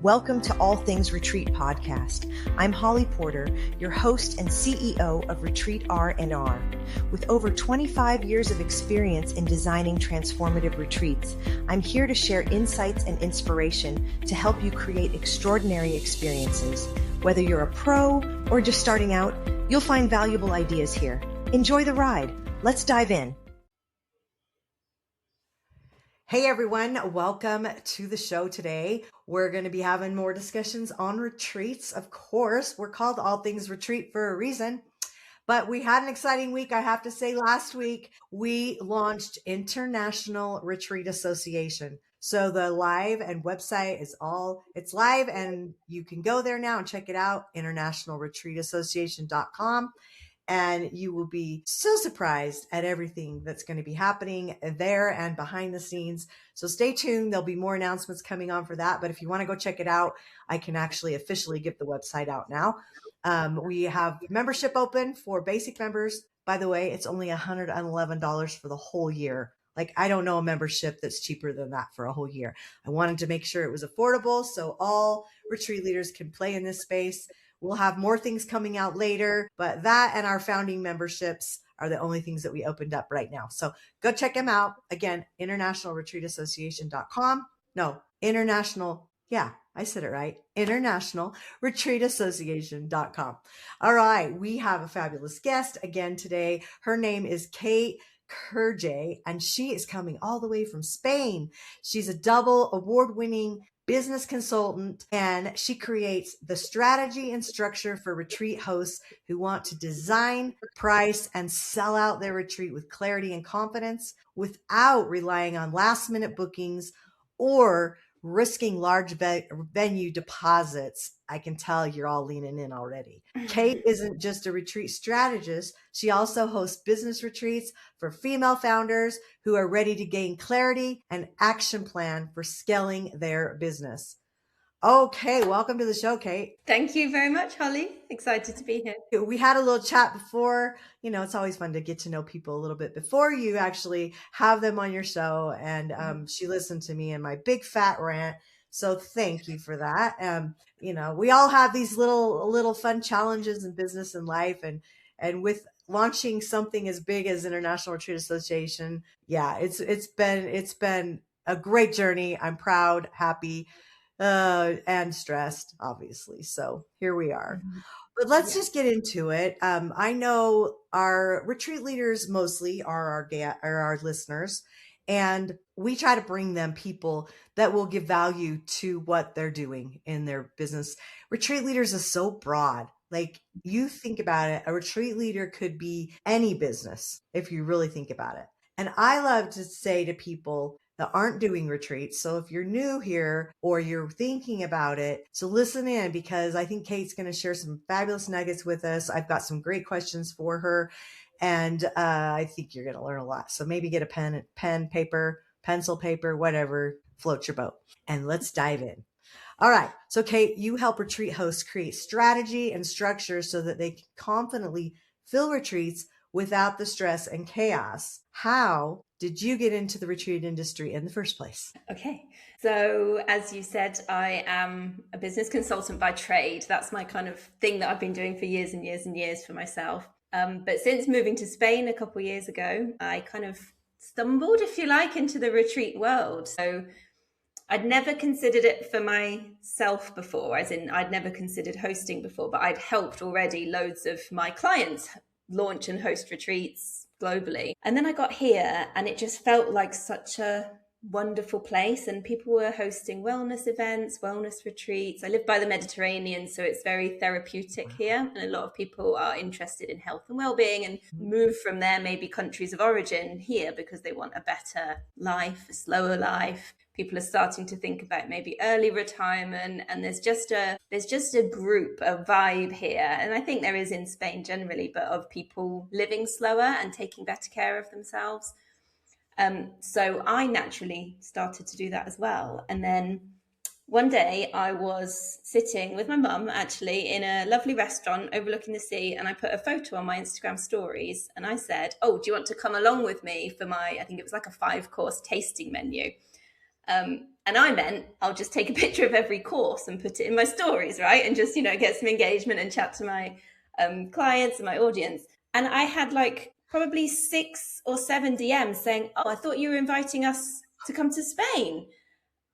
Welcome to All Things Retreat podcast. I'm Holly Porter, your host and CEO of Retreat R&R. With over 25 years of experience in designing transformative retreats, I'm here to share insights and inspiration to help you create extraordinary experiences. Whether you're a pro or just starting out, you'll find valuable ideas here. Enjoy the ride. Let's dive in. Hey everyone, welcome to the show today. We're going to be having more discussions on retreats. Of course, we're called All Things Retreat for a reason, but we had an exciting week. I have to say last week, we launched International Retreat Association. So the live and website it's live and you can go there now and check it out, internationalretreatassociation.com. And you will be so surprised at everything that's going to be happening there and behind the scenes. So stay tuned. There'll be more announcements coming on for that. But if you want to go check it out, I can actually officially give the website out now. We have membership open for basic members. By the way, it's only $111 for the whole year. Like, I don't know a membership that's cheaper than that for a whole year. I wanted to make sure it was affordable so all retreat leaders can play in this space. We'll have more things coming out later, but that and our founding memberships are the only things that we opened up right now. So go check them out. Again, internationalretreatassociation.com. No, I said it right. Internationalretreatassociation.com. All right. We have a fabulous guest again today. Her name is Kate Kurdziej, and she is coming all the way from Spain. She's a double award-winning business consultant, and she creates the strategy and structure for retreat hosts who want to design, price, and sell out their retreat with clarity and confidence without relying on last-minute bookings or risking large venue deposits. I can tell you're all leaning in already. Kate isn't just a retreat strategist. She also hosts business retreats for female founders who are ready to gain clarity and action plan for scaling their business. Okay, welcome to the show, Kate. Thank you very much, Holly. Excited to be here. We had a little chat before. You know, it's always fun to get to know people a little bit before you actually have them on your show. And she listened to me and my big fat rant. So thank you for that. You know, we all have these little fun challenges in business and life. And with launching something as big as International Retreat Association, yeah, it's been a great journey. I'm proud, happy, and stressed, obviously. So here we are. But let's just get into it. I know our retreat leaders mostly are our listeners, and we try to bring them people that will give value to what they're doing in their business. Retreat leaders is so broad. Like, you think about it, a retreat leader could be any business if you really think about it. And I love to say to people that aren't doing retreats, so if you're new here or you're thinking about it, so listen in, because I think Kate's going to share some fabulous nuggets with us. I've got some great questions for her, and I think you're going to learn a lot. So maybe get a pen, paper, pencil, paper, whatever floats your boat, and let's dive in. All right. So Kate, you help retreat hosts create strategy and structure so that they can confidently fill retreats without the stress and chaos. How did you get into the retreat industry in the first place? Okay. So as you said, I am a business consultant by trade. That's my kind of thing that I've been doing for years and years and years for myself. But since moving to Spain a couple of years ago, I kind of stumbled, if you like, into the retreat world. So I'd never considered it for myself before, as in I'd never considered hosting before, but I'd helped already loads of my clients launch and host retreats globally. And then I got here and it just felt like such a wonderful place, and people were hosting wellness events, wellness retreats. I live by the Mediterranean, so it's very therapeutic here, and a lot of people are interested in health and well-being and move from their maybe countries of origin here because they want a better life, a slower life. People are starting to think about maybe early retirement, and there's just a group, a vibe here, and I think there is in Spain generally, but of people living slower and taking better care of themselves. So I naturally started to do that as well. And then one day I was sitting with my mum actually in a lovely restaurant overlooking the sea, and I put a photo on my Instagram stories and I said, oh, do you want to come along with me for my, I think it was like a 5-course tasting menu? And I meant I'll just take a picture of every course and put it in my stories, right? And just, get some engagement and chat to my clients and my audience. And I had like probably 6 or 7 DMs saying, "Oh, I thought you were inviting us to come to Spain."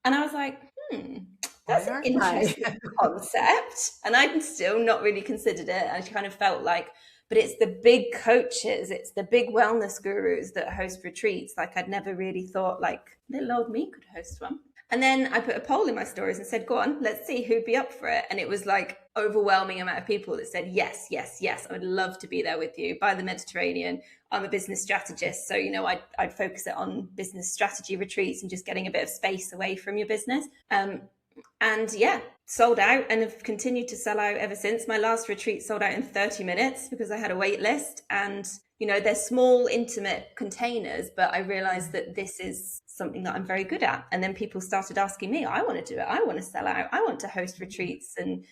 And I was like, Why that's an aren't I? interesting concept. And I'd still not really considered it. I kind of felt like, but it's the big coaches, it's the big wellness gurus that host retreats. Like I'd never really thought like little old me could host one. And then I put a poll in my stories and said, go on, let's see who'd be up for it. And it was like overwhelming amount of people that said, yes, yes, yes, I would love to be there with you by the Mediterranean. I'm a business strategist. So, I'd focus it on business strategy retreats and just getting a bit of space away from your business. And yeah, sold out and have continued to sell out ever since. My last retreat sold out in 30 minutes because I had a wait list. And, they're small, intimate containers, but I realized that this is something that I'm very good at. And then people started asking me, I want to do it. I want to sell out. I want to host retreats. And,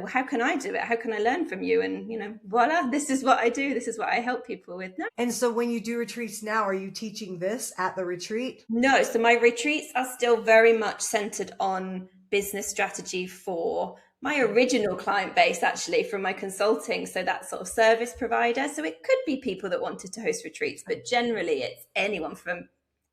how can I do it? How can I learn from you? And, voila, this is what I do. This is what I help people with now. And so when you do retreats now, are you teaching this at the retreat? No. So my retreats are still very much centered on business strategy for my original client base, actually, from my consulting. So that sort of service provider. So it could be people that wanted to host retreats, but generally it's anyone from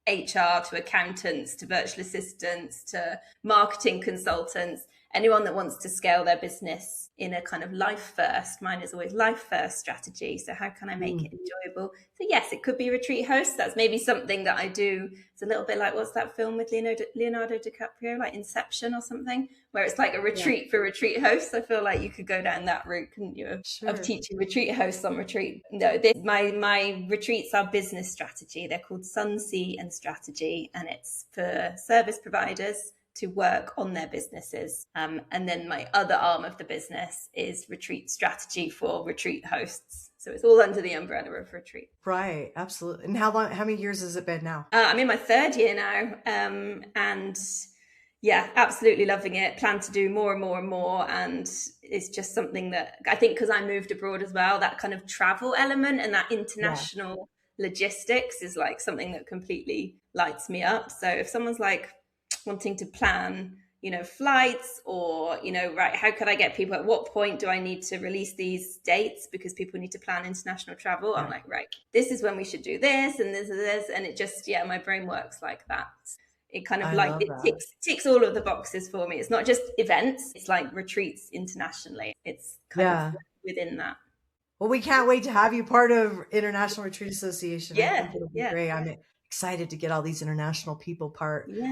HR to accountants to virtual assistants to marketing consultants, anyone that wants to scale their business in a kind of life first. Mine is always life first strategy. So how can I make it enjoyable? So yes, it could be retreat hosts. That's maybe something that I do. It's a little bit like, what's that film with Leonardo DiCaprio, like Inception or something, where it's like a retreat for retreat hosts. I feel like you could go down that route, couldn't you, of teaching retreat hosts on retreat. No, my retreats are business strategy. They're called Sun, Sea and Strategy, and it's for service providers to work on their businesses. And then my other arm of the business is retreat strategy for retreat hosts. So it's all under the umbrella of retreat. Right. Absolutely. And how many years has it been now? I'm in my 3rd year now. And yeah, absolutely loving it. Plan to do more and more and more. And it's just something that I think, because I moved abroad as well, that kind of travel element and that international logistics is like something that completely lights me up. So if someone's like wanting to plan, flights or, right, how could I get people, at what point do I need to release these dates because people need to plan international travel? I'm like, right, this is when we should do this and this and this. And it just, my brain works like that. It kind of ticks all of the boxes for me. It's not just events, it's like retreats internationally. It's kind of within that. Well, we can't wait to have you part of International Retreat Association. I think it'll be great. I'm excited to get all these international people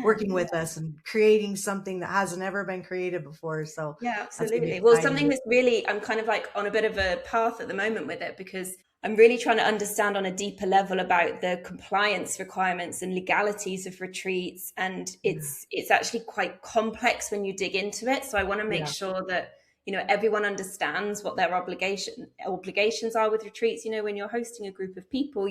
working with us and creating something that hasn't ever been created before. So absolutely. Well, something that's really, I'm kind of like on a bit of a path at the moment with it, because I'm really trying to understand on a deeper level about the compliance requirements and legalities of retreats. And it's actually quite complex when you dig into it. So I want to make sure that everyone understands what their obligations are with retreats. When you're hosting a group of people,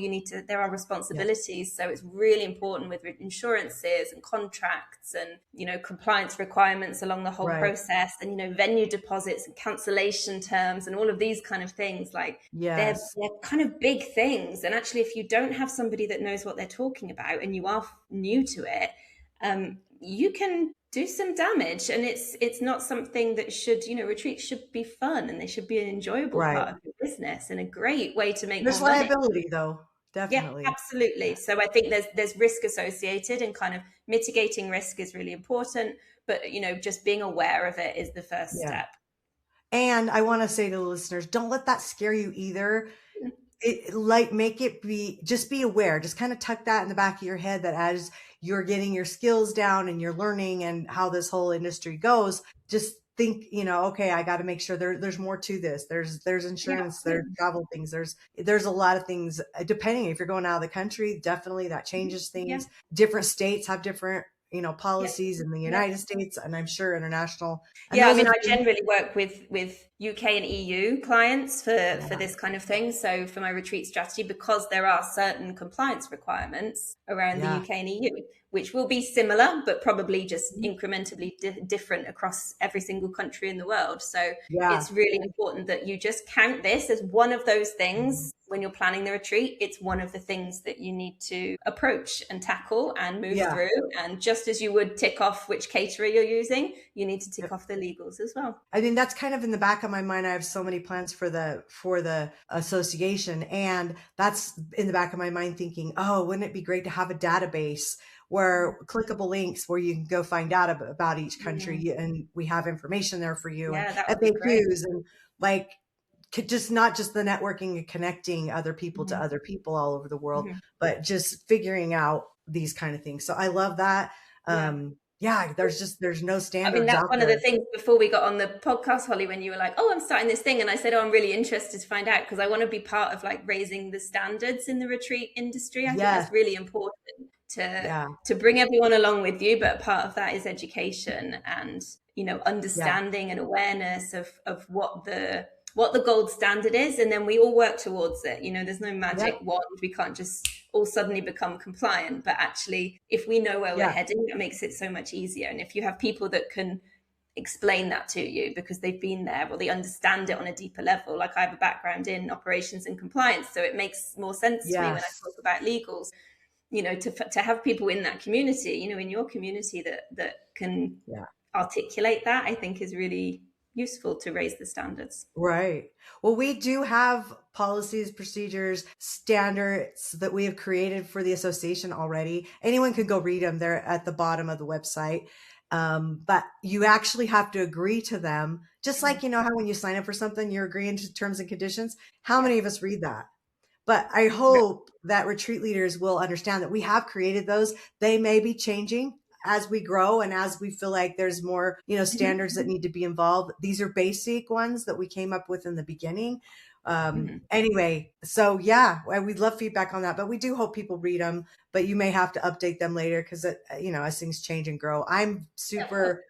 there are responsibilities. So it's really important with insurances and contracts and, compliance requirements along the whole process and, venue deposits and cancellation terms and all of these kind of things. Like they're kind of big things. And actually, if you don't have somebody that knows what they're talking about and you are new to it, you can do some damage. And it's not something that retreats should be fun and they should be an enjoyable part of your business and a great way to make there's more money. Liability though, definitely. Yeah, absolutely. So I think there's risk associated, and kind of mitigating risk is really important, but just being aware of it is the first step. And I want to say to the listeners, don't let that scare you either. Just be aware, just kind of tuck that in the back of your head, that as you're getting your skills down and you're learning and how this whole industry goes, just think, okay, I got to make sure there's more to this. There's insurance, there's travel things. There's a lot of things, depending if you're going out of the country, definitely that changes things. Different states have different, policies in the United States, and I'm sure international. And I generally work with UK and EU clients for this kind of thing. So for my retreat strategy, because there are certain compliance requirements around the UK and EU, which will be similar, but probably just incrementally different across every single country in the world. So Yeah. it's really important that you just count this as one of those things when you're planning the retreat. It's one of the things that you need to approach and tackle and move through. And just as you would tick off which caterer you're using, you need to tick off the legals as well. I mean, that's kind of in the back of my mind. I have so many plans for the association, and that's in the back of my mind thinking, oh, wouldn't it be great to have a database where clickable links where you can go find out about each country, and we have information there for you, and FAQs, and like just not just the networking and connecting other people to other people all over the world, but just figuring out these kind of things. So I love that. There's no standards. I mean, that's one of the things before we got on the podcast, Holly, when you were like, oh, I'm starting this thing. And I said, oh, I'm really interested to find out because I want to be part of like raising the standards in the retreat industry. I think that's really important to bring everyone along with you. But part of that is education and, you know, understanding and awareness of what the gold standard is. And then we all work towards it. You know, there's no magic wand. We can't just all suddenly become compliant. But actually, if we know where we're heading, it makes it so much easier. And if you have people that can explain that to you because they've been there or they understand it on a deeper level, like I have a background in operations and compliance, so it makes more sense to me when I talk about legals, you know, to have people in that community, you know, in your community that can articulate that, I think is really useful to raise the standards. Right. Well, we do have policies, procedures, standards that we have created for the association already. Anyone can go read them. They're at the bottom of the website. But you actually have to agree to them. Just like, you know, how when you sign up for something, you're agreeing to terms and conditions. How many of us read that? But I hope that retreat leaders will understand that we have created those. They may be changing as we grow and as we feel like there's more, you know, standards that need to be involved. These are basic ones that we came up with in the beginning. Anyway, so we'd love feedback on that, but we do hope people read them, but you may have to update them later because, you know, as things change and grow, I'm super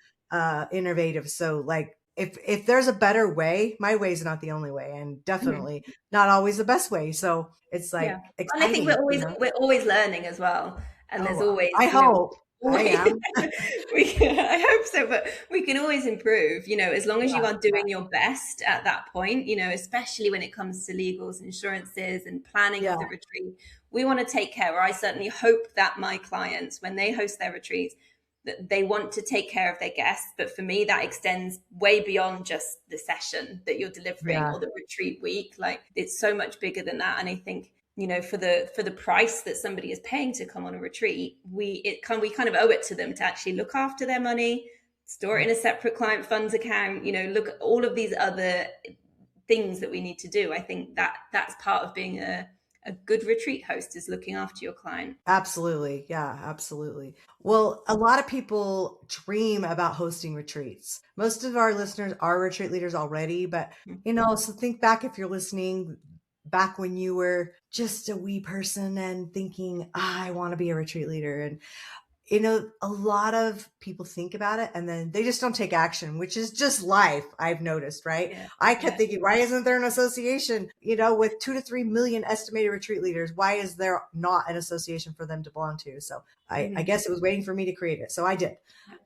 innovative. So like, if there's a better way, my way is not the only way, and definitely not always the best way. So it's like, and I think we're always learning as well. And there's always, I hope. I am. I hope so, but we can always improve, you know, as long as you are doing your best at that point, you know, especially when it comes to legals, insurances and planning of the retreat. We want to take care, or I certainly hope that my clients, when they host their retreats, that they want to take care of their guests. But for me, that extends way beyond just the session that you're delivering or the retreat week. Like it's so much bigger than that. And I think, you know, for the price that somebody is paying to come on a retreat, we kind of owe it to them to actually look after their money, store it in a separate client funds account, you know, look at all of these other things that we need to do. I think that's part of being a good retreat host, is looking after your client. Absolutely. Yeah, absolutely. Well, a lot of people dream about hosting retreats. Most of our listeners are retreat leaders already, but, you know, so think back, if you're listening back when you were just a wee person and thinking, I want to be a retreat leader. And, you know, a lot of people think about it and then they just don't take action, which is just life. I've noticed, right? Yeah. I kept thinking, why isn't there an association, you know, with 2 to 3 million estimated retreat leaders? Why is there not an association for them to belong to? So I guess it was waiting for me to create it. So I did.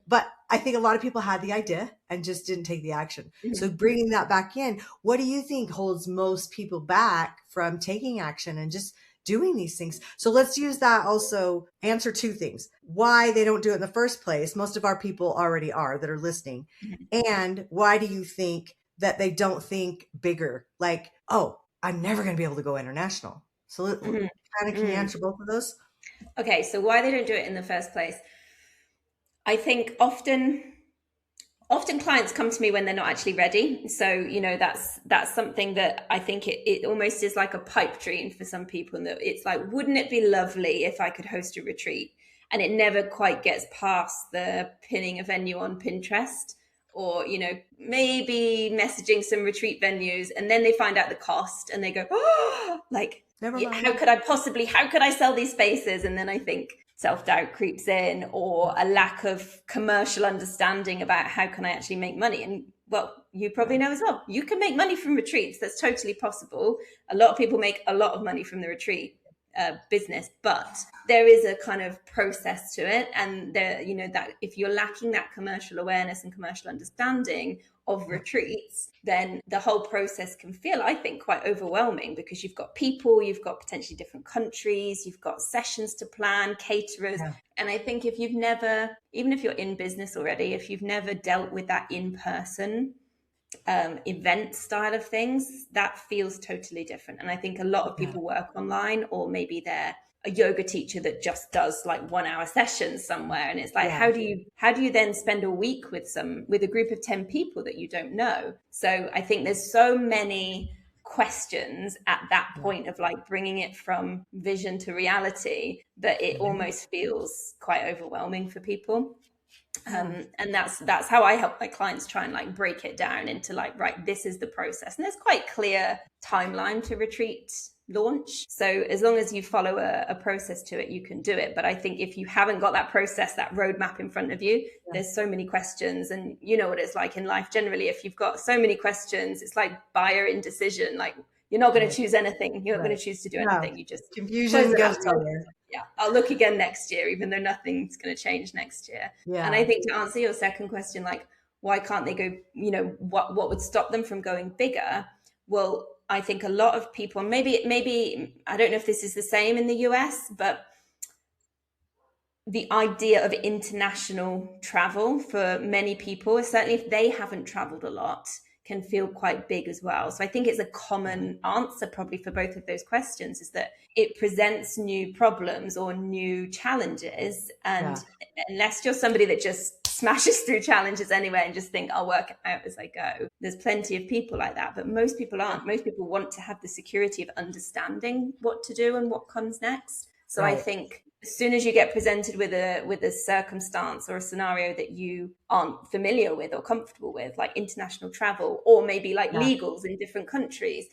But I think a lot of people had the idea and just didn't take the action. So bringing that back in, what do you think holds most people back from taking action and just doing these things? So let's use that also, answer 2 things. Why they don't do it in the first place. Most of our people already are that are listening. And why do you think that they don't think bigger? Like, oh, I'm never going to be able to go international. So can you answer both of those? Okay, so why they don't do it in the first place. I think often clients come to me when they're not actually ready. So, you know, that's something that I think it almost is like a pipe dream for some people. And that it's like, wouldn't it be lovely if I could host a retreat? And it never quite gets past the pinning a venue on Pinterest, or, you know, maybe messaging some retreat venues. And then they find out the cost and they go, oh, like, how could I sell these spaces? And then I think self-doubt creeps in, or a lack of commercial understanding about how can I actually make money. And well, you probably know as well, you can make money from retreats. That's totally possible. A lot of people make a lot of money from the retreat business, but there is a kind of process to it. And there, that if you're lacking that commercial awareness and commercial understanding of retreats, then the whole process can feel, I think, quite overwhelming, because you've got people, you've got potentially different countries, you've got sessions to plan, caterers. Yeah. And I think if you've never, even if you're in business already, if you've never dealt with that in-person event style of things, that feels totally different. And I think a lot of people work online, or maybe they're a yoga teacher that just does like 1 hour sessions somewhere, and it's like, how do you then spend a week with a group of 10 people that you don't know? So I think there's so many questions at that point of like bringing it from vision to reality that it almost feels quite overwhelming for people. And that's how I help my clients try and like break it down into like, right, this is the process. And there's quite clear timeline to retreat launch. So as long as you follow a process to it, you can do it. But I think if you haven't got that process, that roadmap in front of you, there's so many questions. And you know what it's like in life generally. If you've got so many questions, it's like buyer indecision. Like, you're not going to choose anything. You're not going to choose to do anything. You just confusion goes nowhere. Yeah, I'll look again next year, even though nothing's going to change next year. And I think to answer your second question, like, why can't they go, what would stop them from going bigger? Well, I think a lot of people, maybe, I don't know if this is the same in the US, but the idea of international travel for many people, certainly if they haven't traveled a lot, can feel quite big as well. So I think it's a common answer probably for both of those questions, is that it presents new problems or new challenges. And unless you're somebody that just smashes through challenges anyway and just think, I'll work it out as I go, there's plenty of people like that. But most people aren't. Most people want to have the security of understanding what to do and what comes next. So I think as soon as you get presented with a circumstance or a scenario that you aren't familiar with or comfortable with, like international travel, or maybe like legals in different countries,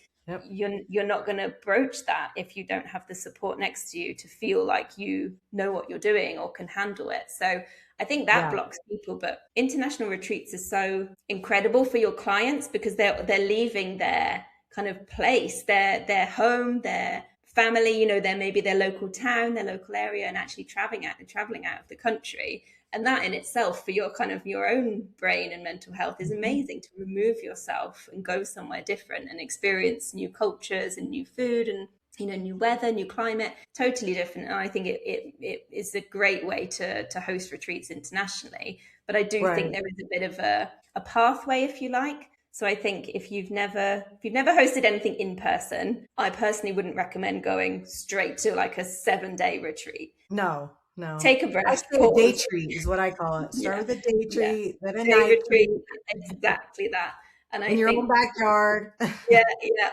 you're not going to broach that if you don't have the support next to you to feel like you know what you're doing or can handle it. So I think that blocks people. But international retreats are so incredible for your clients, because they're leaving their kind of place, their home, their family, they're maybe their local town, their local area, and actually traveling out of the country. And that in itself, for your kind of your own brain and mental health, is amazing, to remove yourself and go somewhere different and experience new cultures and new food and new weather, new climate, totally different. And I think it is a great way to host retreats internationally. But I do think there is a bit of a pathway, if you like. So I think if you've never hosted anything in person, I personally wouldn't recommend going straight to like a 7-day retreat. No. Take a breath. Actually, a day treat is what I call it. Start with a day treat, then a night retreat. Exactly that. And in your own backyard.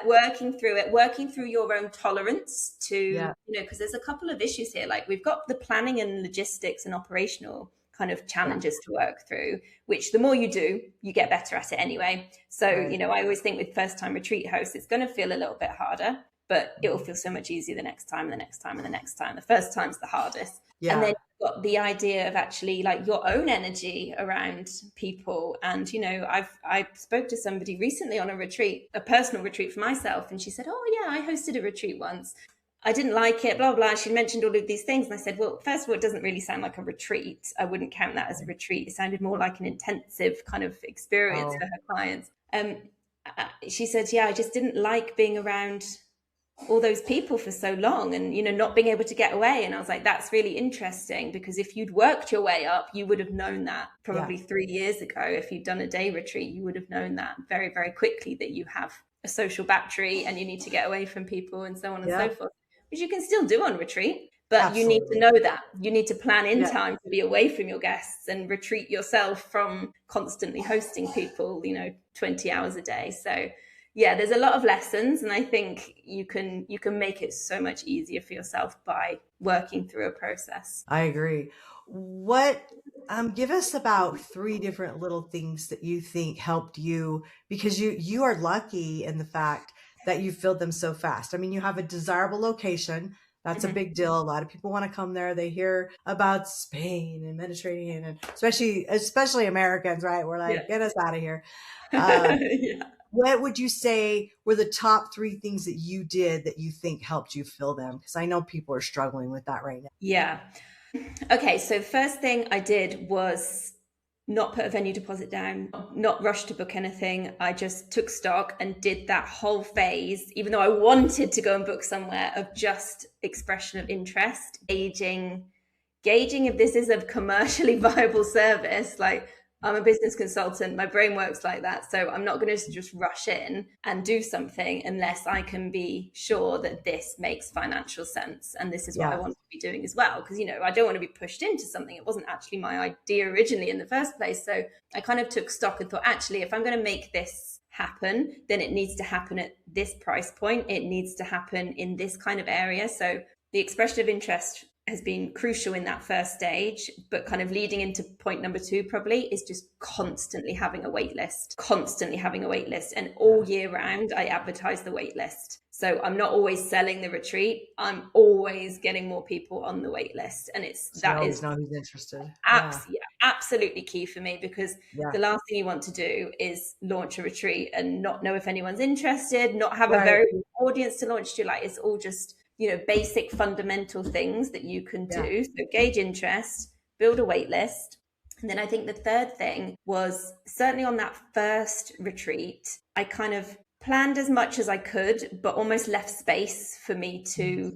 Working through your own tolerance to, because there's a couple of issues here. Like, we've got the planning and logistics and operational kind of challenges to work through, which the more you do, you get better at it anyway. So, I always think with first time retreat hosts, it's going to feel a little bit harder, but it will feel so much easier the next time and the next time and the next time. The first time's the hardest. And then you've got the idea of actually like your own energy around people. And, I spoke to somebody recently on a retreat, a personal retreat for myself. And she said, oh yeah, I hosted a retreat once. I didn't like it, blah, blah. She mentioned all of these things. And I said, well, first of all, it doesn't really sound like a retreat. I wouldn't count that as a retreat. It sounded more like an intensive kind of experience for her clients. She said, yeah, I just didn't like being around all those people for so long and, not being able to get away. And I was like, that's really interesting, because if you'd worked your way up, you would have known that probably 3 years ago. If you'd done a day retreat, you would have known that very, very quickly, that you have a social battery and you need to get away from people and so on and so forth, which you can still do on retreat. But you need to know that. You need to plan in time to be away from your guests and retreat yourself from constantly hosting people, 20 hours a day. So there's a lot of lessons, and I think you can make it so much easier for yourself by working through a process. I agree. What give us about 3 different little things that you think helped you, because you are lucky in the fact that you filled them so fast. I mean, you have a desirable location. That's a big deal. A lot of people want to come there. They hear about Spain and Mediterranean, and especially Americans, right? We're like, get us out of here. what would you say were the top 3 things that you did that you think helped you fill them? Because I know people are struggling with that right now. Yeah. Okay, so first thing I did was not put a venue deposit down, not rush to book anything. I just took stock and did that whole phase, even though I wanted to go and book somewhere, of just expression of interest, gauging if this is a commercially viable service. Like, I'm a business consultant, my brain works like that. So I'm not going to just rush in and do something unless I can be sure that this makes financial sense. And this is what I want to be doing as well. Because, I don't want to be pushed into something. It wasn't actually my idea originally in the first place. So I kind of took stock and thought, actually, if I'm going to make this happen, then it needs to happen at this price point. It needs to happen in this kind of area. So the expression of interest has been crucial in that first stage, but kind of leading into point number 2 probably is just constantly having a wait list. And all year round, I advertise the wait list. So I'm not always selling the retreat. I'm always getting more people on the wait list. And that is know who's interested. Absolutely key for me, because the last thing you want to do is launch a retreat and not know if anyone's interested, not have a very big audience to launch to. Like, it's all just, basic fundamental things that you can do. So gauge interest, build a wait list. And then I think the third thing was, certainly on that first retreat, I kind of planned as much as I could, but almost left space for me to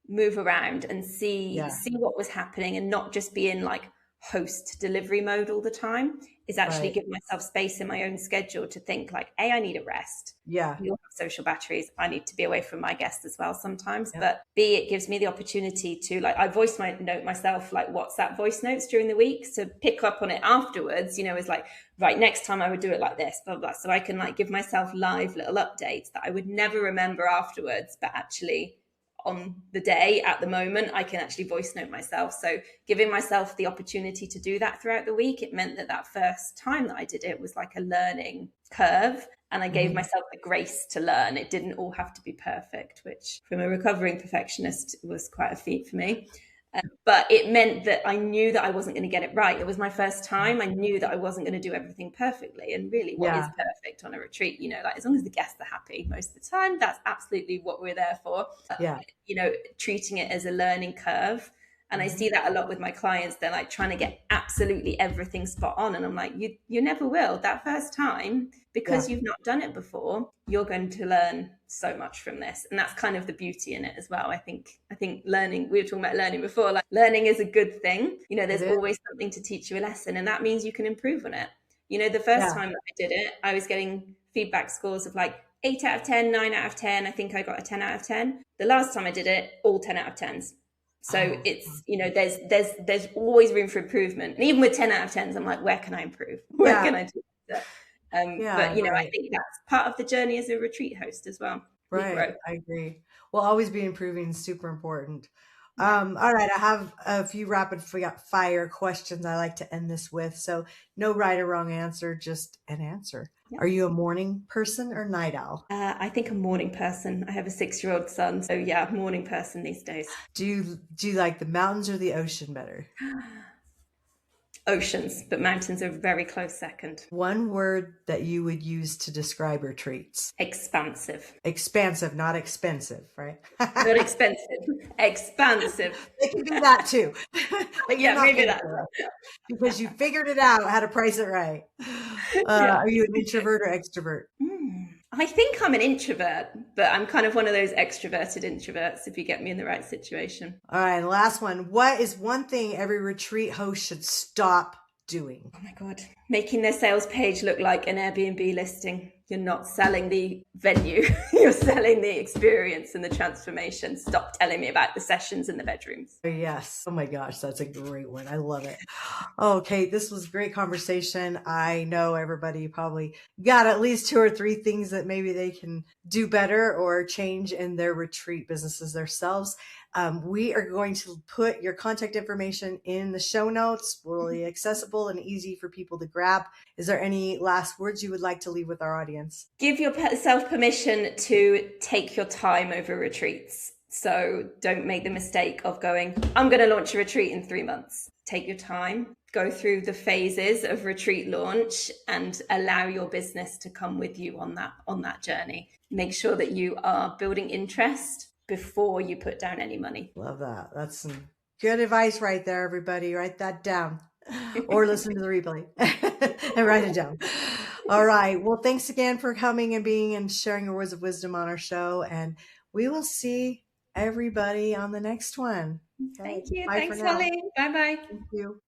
move around and see what was happening, and not just be in like host delivery mode all the time. Is actually give myself space in my own schedule to think like, A, I need a rest. We all have social batteries. I need to be away from my guests as well sometimes. But B, it gives me the opportunity to, like, I voice note myself like WhatsApp voice notes during the week to pick up on it afterwards, is like, right, next time I would do it like this, blah, blah. So I can like give myself live little updates that I would never remember afterwards, but actually on the day at the moment, I can actually voice note myself. So giving myself the opportunity to do that throughout the week, it meant that first time that I did it was like a learning curve. And I gave myself the grace to learn. It didn't all have to be perfect, which from a recovering perfectionist was quite a feat for me. But it meant that I knew that I wasn't going to get it right. It was my first time. I knew that I wasn't going to do everything perfectly. And really, what is perfect on a retreat? Like, as long as the guests are happy most of the time, that's absolutely what we're there for. Treating it as a learning curve. And I see that a lot with my clients. They're like trying to get absolutely everything spot on. And I'm like, you never will. That first time, because you've not done it before, you're going to learn so much from this. And that's kind of the beauty in it as well. I think learning, we were talking about learning before, like learning is a good thing. There's always something to teach you a lesson, and that means you can improve on it. The first time that I did it, I was getting feedback scores of like 8 out of 10, 9 out of 10. I think I got a 10 out of 10. The last time I did it, all 10 out of 10s. So it's, there's always room for improvement. And even with 10 out of 10s, I'm like, where can I improve? Where can I do that? I think that's part of the journey as a retreat host as well. Right. I agree. Well, always be improving is super important. All right. I have a few rapid fire questions I like to end this with. So no right or wrong answer, just an answer. Yep. Are you a morning person or night owl? I think a morning person. I have a 6-year-old son. So morning person these days. Do you like the mountains or the ocean better? Oceans, but mountains are a very close second. One word that you would use to describe retreats? Expansive. Expansive, not expensive, right? Not expensive. Expansive. It can be that too. But maybe that. Because you figured it out how to price it right. Are you an introvert or extrovert? I think I'm an introvert, but I'm kind of one of those extroverted introverts if you get me in the right situation. All right, last one. What is one thing every retreat host should stop doing? Oh my God. Making their sales page look like an Airbnb listing. You're not selling the venue. You're selling the experience and the transformation. Stop telling me about the sessions in the bedrooms. Yes. Oh my gosh, that's a great one. I love it. Okay, this was a great conversation. I know everybody probably got at least 2 or 3 things that maybe they can do better or change in their retreat businesses themselves. We are going to put your contact information in the show notes, really accessible and easy for people to grab. Is there any last words you would like to leave with our audience? Give yourself permission to take your time over retreats. So don't make the mistake of going, I'm going to launch a retreat in 3 months. Take your time. go through the phases of retreat launch and allow your business to come with you on that journey. Make sure that you are building interest before you put down any money. Love that. That's some good advice right there, everybody. Write that down or listen to the replay and write it down. All right. Well, thanks again for coming and being and sharing your words of wisdom on our show. And we will see everybody on the next one. Okay. Thank you. Bye. Thanks, Holly. Bye-bye. Thank you.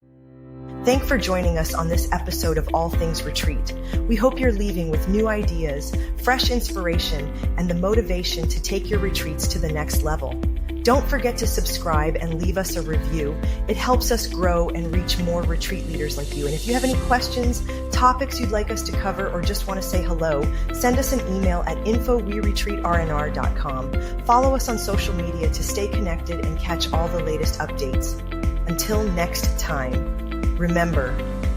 Thanks for joining us on this episode of All Things Retreat. We hope you're leaving with new ideas, fresh inspiration, and the motivation to take your retreats to the next level. Don't forget to subscribe and leave us a review. It helps us grow and reach more retreat leaders like you. And if you have any questions, topics you'd like us to cover, or just want to say hello, send us an email at info@weretreatrnr.com. Follow us on social media to stay connected and catch all the latest updates. Until next time, remember,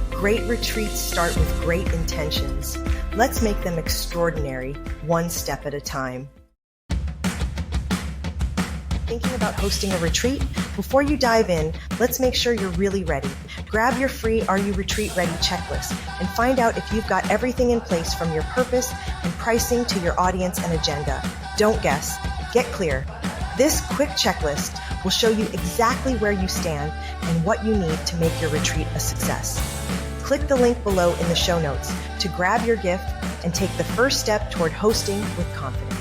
great retreats start with great intentions. Let's make them extraordinary, one step at a time. Thinking about hosting a retreat? Before you dive in, let's make sure you're really ready. Grab your free Are You Retreat Ready checklist and find out if you've got everything in place, from your purpose and pricing to your audience and agenda. Don't guess, get clear. This quick checklist will show you exactly where you stand and what you need to make your retreat a success. Click the link below in the show notes to grab your gift and take the first step toward hosting with confidence.